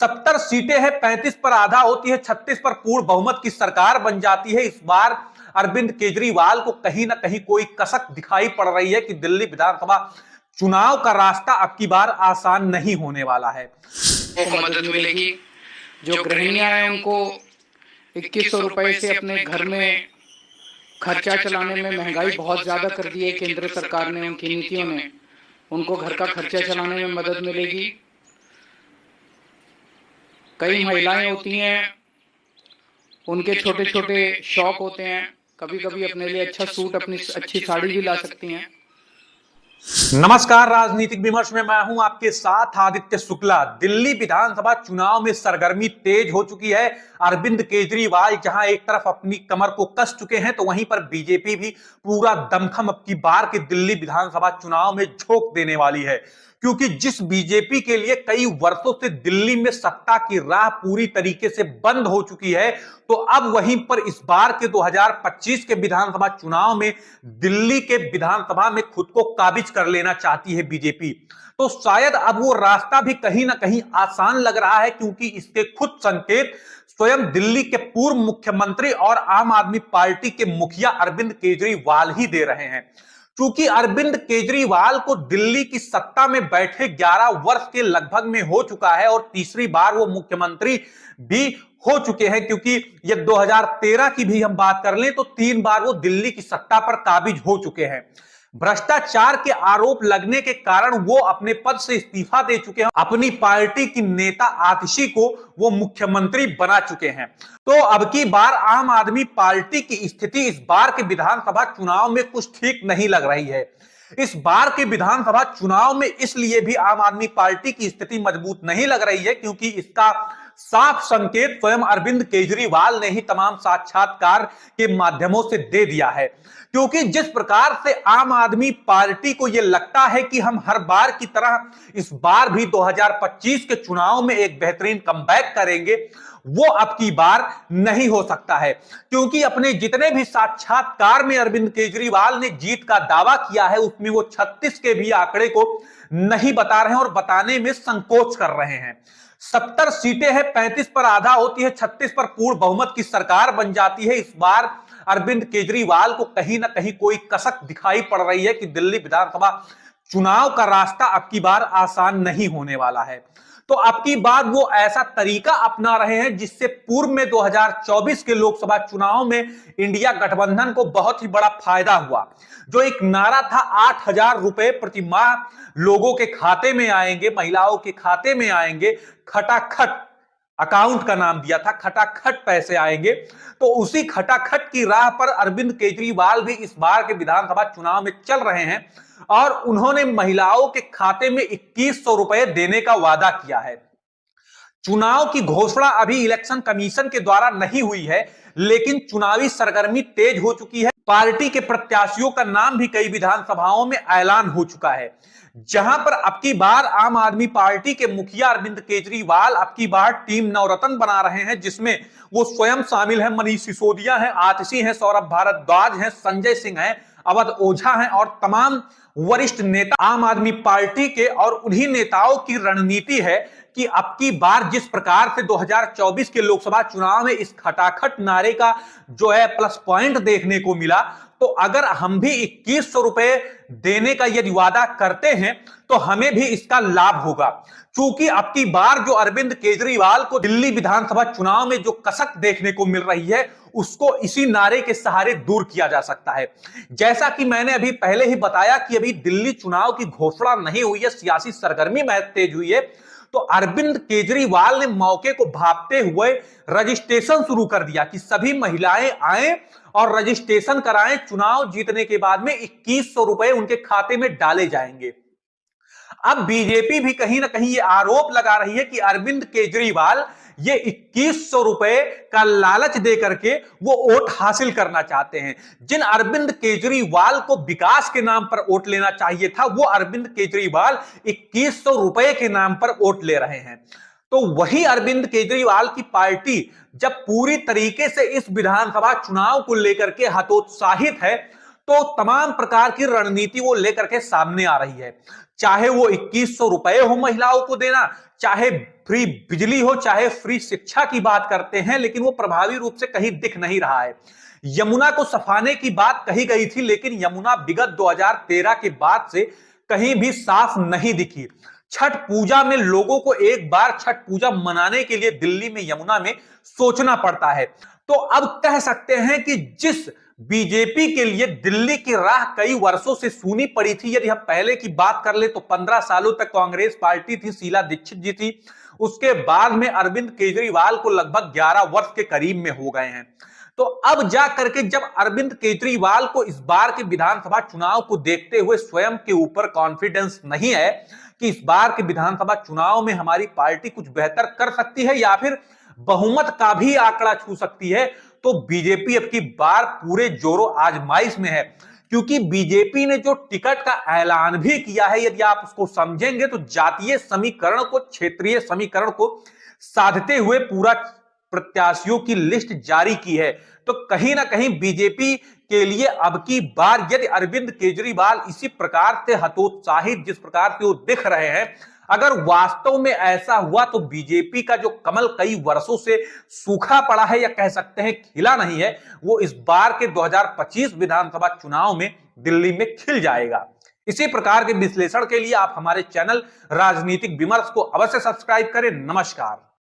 70 सीटें हैं, 35 पर आधा होती है, 36 पर पूर्ण बहुमत की सरकार बन जाती है। इस बार अरविंद केजरीवाल को कहीं ना कहीं कोई कसक दिखाई पड़ रही है कि दिल्ली विधानसभा चुनाव का रास्ता अब की बार आसान नहीं होने वाला है। को मदद मिलेगी। जो गृहिणियां हैं उनको 2100 रुपए से अपने घर में खर्चा चलाने में महंगाई बहुत ज्यादा कर दी है केंद्र सरकार ने, उनकी नीतियों ने, उनको घर का खर्चा चलाने में मदद मिलेगी। कई महिलाएं होती हैं, उनके छोटे छोटे शौक होते हैं, कभी कभी अपने लिए अच्छा सूट, अपनी अच्छी साड़ी भी ला सकती हैं। नमस्कार, राजनीतिक विमर्श में मैं हूं आपके साथ आदित्य शुक्ला। दिल्ली विधानसभा चुनाव में सरगर्मी तेज हो चुकी है। अरविंद केजरीवाल जहां एक तरफ अपनी कमर को कस चुके हैं, तो वहीं पर बीजेपी भी पूरा दमखम अब की बार के दिल्ली विधानसभा चुनाव में झोंक देने वाली है। क्योंकि जिस बीजेपी के लिए कई वर्षों से दिल्ली में सत्ता की राह पूरी तरीके से बंद हो चुकी है, तो अब वहीं पर इस बार के 2025 के विधानसभा चुनाव में दिल्ली के विधानसभा में खुद को काबिज कर लेना चाहती है बीजेपी। तो शायद अब वो रास्ता भी कहीं ना कहीं आसान लग रहा है, क्योंकि इसके खुद संकेत स्वयं दिल्ली के पूर्व मुख्यमंत्री और आम आदमी पार्टी के मुखिया अरविंद केजरीवाल ही दे रहे हैं। क्योंकि अरविंद केजरीवाल को दिल्ली की सत्ता में बैठे 11 वर्ष के लगभग में हो चुका है और तीसरी बार वो मुख्यमंत्री भी हो चुके हैं। क्योंकि ये 2013 की भी हम बात कर लें तो 3 बार वो दिल्ली की सत्ता पर काबिज हो चुके हैं। भ्रष्टाचार के आरोप लगने के कारण वो अपने पद से इस्तीफा दे चुके हैं। अपनी पार्टी की नेता आतिशी को वो मुख्यमंत्री बना चुके हैं। तो अब की बार आम आदमी पार्टी की स्थिति इस बार के विधानसभा चुनाव में कुछ ठीक नहीं लग रही है। इस बार के विधानसभा चुनाव में इसलिए भी आम आदमी पार्टी की स्थिति मजबूत नहीं लग रही है, क्योंकि इसका साफ संकेत स्वयं अरविंद केजरीवाल ने ही तमाम साक्षात्कार के माध्यमों से दे दिया है। क्योंकि जिस प्रकार से आम आदमी पार्टी को यह लगता है कि हम हर बार की तरह इस बार भी 2025 के चुनाव में एक बेहतरीन कमबैक करेंगे, वो अब की बार नहीं हो सकता है। क्योंकि अपने जितने भी साक्षात्कार में अरविंद केजरीवाल ने जीत का दावा किया है, उसमें वो 36 के भी आंकड़े को नहीं बता रहे हैं और बताने में संकोच कर रहे हैं। 70 सीटें हैं, 35 पर आधा होती है, 36 पर पूर्ण बहुमत की सरकार बन जाती है। इस बार अरविंद केजरीवाल को कहीं ना कहीं कोई कसक दिखाई पड़ रही है कि दिल्ली विधानसभा चुनाव का रास्ता अब की बार आसान नहीं होने वाला है। तो अब की बार वो ऐसा तरीका अपना रहे हैं जिससे पूर्व में 2024 के लोकसभा चुनाव में इंडिया गठबंधन को बहुत ही बड़ा फायदा हुआ। जो एक नारा था 8,000 रुपए प्रति माह लोगों के खाते में आएंगे, महिलाओं के खाते में आएंगे, खटाखट अकाउंट का नाम दिया था, खटाखट पैसे आएंगे। तो उसी खटाखट की राह पर अरविंद केजरीवाल भी इस बार के विधानसभा चुनाव में चल रहे हैं और उन्होंने महिलाओं के खाते में 2100 रुपए देने का वादा किया है। चुनाव की घोषणा अभी इलेक्शन कमीशन के द्वारा नहीं हुई है, लेकिन चुनावी सरगर्मी तेज हो चुकी है। पार्टी के प्रत्याशियों का नाम भी कई विधानसभाओं में ऐलान हो चुका है। जहां पर अब की बार आम आदमी पार्टी के मुखिया अरविंद केजरीवाल अब की बार टीम नवरत्न बना रहे हैं, जिसमें वो स्वयं शामिल हैं। मनीष सिसोदिया हैं, आतिशी हैं, सौरभ भारद्वाज हैं, संजय सिंह हैं, अवध ओझा हैं और तमाम वरिष्ठ नेता आम आदमी पार्टी के। और उन्हीं नेताओं की रणनीति है कि अब की बार जिस प्रकार से 2024 के लोकसभा चुनाव में इस खटाखट नारे का जो है प्लस पॉइंट देखने को मिला, तो अगर हम भी 2100 रुपए देने का यदि वादा करते हैं तो हमें भी इसका लाभ होगा। क्योंकि अब की बार जो अरविंद केजरीवाल को दिल्ली विधानसभा चुनाव में जो कसक देखने को मिल रही है, उसको इसी नारे के सहारे दूर किया जा सकता है। जैसा कि मैंने अभी पहले ही बताया कि अभी दिल्ली चुनाव की घोषणा नहीं हुई है, सियासी सरगर्मी महज तेज हुई है। तो अरविंद केजरीवाल ने मौके को भांपते हुए रजिस्ट्रेशन शुरू कर दिया कि सभी महिलाएं आए और रजिस्ट्रेशन कराएं। चुनाव जीतने के बाद में 2100 रुपए उनके खाते में डाले जाएंगे। अब बीजेपी भी कहीं ना कहीं ये आरोप लगा रही है कि अरविंद केजरीवाल ये 2100 रुपए का लालच दे करके वो वोट हासिल करना चाहते हैं। जिन अरविंद केजरीवाल को विकास के नाम पर वोट लेना चाहिए था, वो अरविंद केजरीवाल 2100 रुपए के नाम पर वोट ले रहे हैं। तो वही अरविंद केजरीवाल की पार्टी जब पूरी तरीके से इस विधानसभा चुनाव को लेकर के हतोत्साहित है, तो तमाम प्रकार की रणनीति वो लेकर के सामने आ रही है। चाहे वो 2100 रुपए हो महिलाओं को देना, चाहे फ्री बिजली हो, चाहे फ्री शिक्षा की बात करते हैं, लेकिन वो प्रभावी रूप से कहीं दिख नहीं रहा है। यमुना को सफाने की बात कही गई थी, लेकिन यमुना विगत 2013 के बाद से कहीं भी साफ नहीं दिखी। छठ पूजा में लोगों को एक बार छठ पूजा मनाने के लिए दिल्ली में यमुना में सोचना पड़ता है। तो अब कह सकते हैं कि जिस बीजेपी के लिए दिल्ली की राह कई वर्षों से सूनी पड़ी थी, यदि हम पहले की बात कर ले तो 15 सालों तक कांग्रेस पार्टी थी, शीला दीक्षित जी थी, उसके बाद में अरविंद केजरीवाल को लगभग 11 वर्ष के करीब में हो गए हैं। तो अब जा करके जब अरविंद केजरीवाल को इस बार के विधानसभा चुनाव को देखते हुए स्वयं के ऊपर कॉन्फिडेंस नहीं है कि इस बार के विधानसभा चुनाव में हमारी पार्टी कुछ बेहतर कर सकती है या फिर बहुमत का भी आंकड़ा छू सकती है, तो बीजेपी अब की बार पूरे जोरों आजमाइश में है। क्योंकि बीजेपी ने जो टिकट का ऐलान भी किया है, यदि आप उसको समझेंगे तो जातीय समीकरण को क्षेत्रीय समीकरण को साधते हुए पूरा प्रत्याशियों की लिस्ट जारी की है। तो कहीं ना कहीं बीजेपी के लिए अब की बार यदि अरविंद केजरीवाल इसी प्रकार से हतोत्साहित जिस प्रकार से वो दिख रहे हैं, अगर वास्तव में ऐसा हुआ तो बीजेपी का जो कमल कई वर्षों से सूखा पड़ा है या कह सकते हैं खिला नहीं है, वो इस बार के 2025 विधानसभा चुनाव में दिल्ली में खिल जाएगा। इसी प्रकार के विश्लेषण के लिए आप हमारे चैनल राजनीतिक विमर्श को अवश्य सब्सक्राइब करें। नमस्कार।